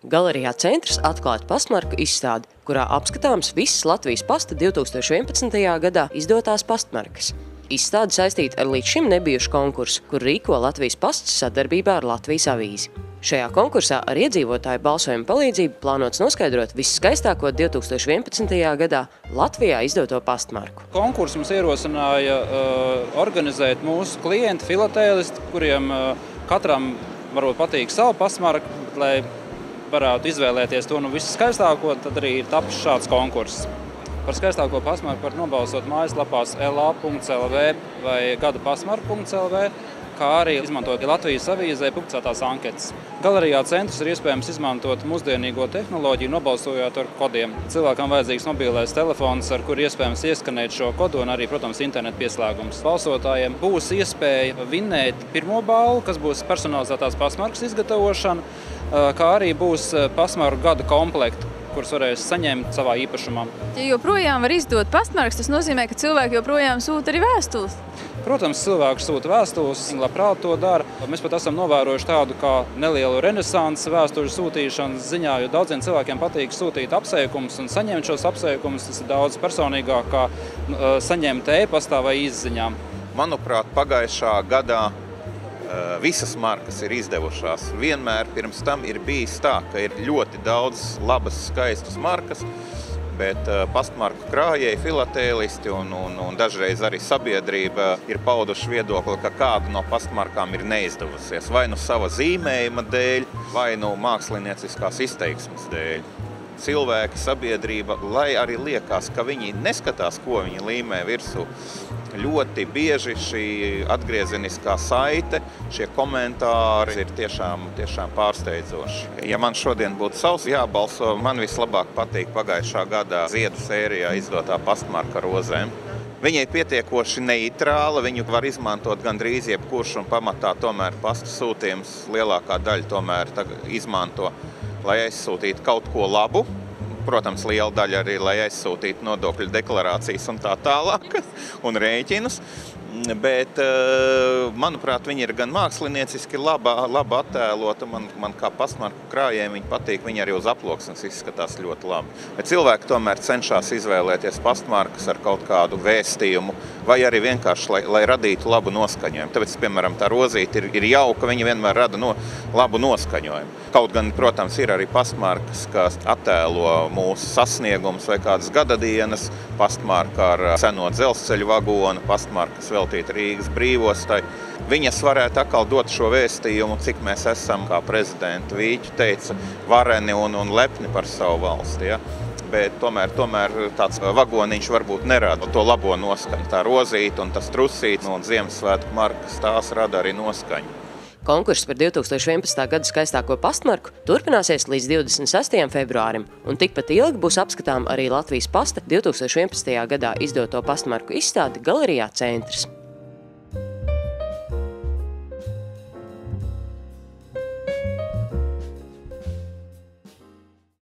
Galerijā Centrs atklāta pastmarku izstādi, kurā apskatāms visas Latvijas pasta 2011. gadā izdotās pastmarkas. Izstāde saistīta ar līdz šim nebijušu konkursu, kur rīko Latvijas pasts sadarbībā ar Latvijas avīzi. Šajā konkursā ar iedzīvotāju balsojumu palīdzību plānots noskaidrot visskaistāko 2011. gadā Latvijā izdoto pastmarku. Konkursu mums ierosināja organizēt mūsu klienti, filatēlisti, kuriem katram varbūt patīk savu pastmarku, lai varētu izvēlēties to visskaistāko, tad arī ir tapis šāds konkurss. Par skaistāko pastmarku var nobalsot mājaslapās la.lv vai gadapastmarku.lv, kā arī izmantot Latvijas avīzē publicētās anketas. Galerijā Centrs ir iespējams izmantot mūsdienīgo tehnoloģiju, nobalsojot ar kodiem. Cilvēkam vajadzīgs mobilais telefons, ar kuru iespējams ieskanēt šo kodu, un arī, protams, internetu pieslēgums. Balsotājiem būs iespēja vinnēt pirmo balvu, kas būs personalizētās pastmarkas izgatavošana, kā arī būs pastmarku gada komplekti, kurus varēs saņemt savā īpašumā. Ja joprojām var izdot pastmarkas, tas nozīmē, ka cilvēki joprojām sūta arī vēstules. Protams, cilvēki sūta vēstules, viņi labprāt to dara. Mēs pat esam novērojuši tādu kā nelielu renesansi vēstuļu sūtīšanas ziņā, jo daudziem cilvēkiem patīk sūtīt apsveikumus un saņemt šos apsveikumus. Tas ir daudz personīgāk kā saņemt e-pastā vai izziņām. Manuprāt, pagājušā gadā visas markas ir izdevušās. Vienmēr pirms tam ir bijis tā, ka ir ļoti daudz labas, skaistas markas, bet pastmarku krājēji, filatēlisti un dažreiz arī sabiedrība ir pauduši viedokli, ka kāda no pastmarkām ir neizdevusies. Vai nu sava zīmējuma dēļ, vai nu mākslinieciskās izteiksmes dēļ. Cilvēki, sabiedrība, lai arī liekas, ka viņi neskatās, ko viņi līmē virsū, ļoti bieži šī atgriezeniskā saite, šie komentāri ir tiešām pārsteidzoši. Ja man šodien būtu savs jābalso, man vislabāk patīk pagājušā gadā ziedu sērijā izdotā pastmarka rozēm. Viņa ir pietiekoši neitrāla, viņu var izmantot gandrīz jebkurš un pamatā tomēr pasta sūtījums lielākā daļa tomēr izmanto, lai aizsūtītu kaut ko labu. Protams, liela daļa arī, lai aizsūtītu nodokļu deklarācijas un tā tālāk, un rēķinus. Bet, manuprāt, viņi ir gan mākslinieciski labi attēlota. Man kā pastmarku krājējiem viņi patīk, viņi arī uz aploksnes izskatās ļoti labi. Bet cilvēki tomēr cenšas izvēlēties pastmarkas ar kaut kādu vēstījumu, vai arī vienkārši, lai radītu labu noskaņojumu. Tāpēc, piemēram, tā rozīte ir jauka, viņa vienmēr rada labu noskaņojumu. Kaut gan, protams, ir arī pastmarkas, kas attēlo mūsu sasniegumus vai kādas gadadienas, pastmarka ar seno dzelzceļu vagonu, pastmarkas veltīt Rīgas brīvostai. Viņas varētu atkal dot šo vēstījumu, cik mēs esam, kā prezidenta Vīķu teica, vareni un lepni par savu valsti. Ja? Bet tomēr tāds vagoniņš varbūt nerada to labo noskaņu. Tā rozīte un tas trusīts un Ziemassvētku markas, tās rada arī noskaņu. Konkurss par 2011. gada skaistāko pastmarku turpināsies līdz 26. februārim, un tikpat ilgi būs apskatām arī Latvijas pasta 2011. gadā izdoto pastmarku izstādi Galerijā Centrs.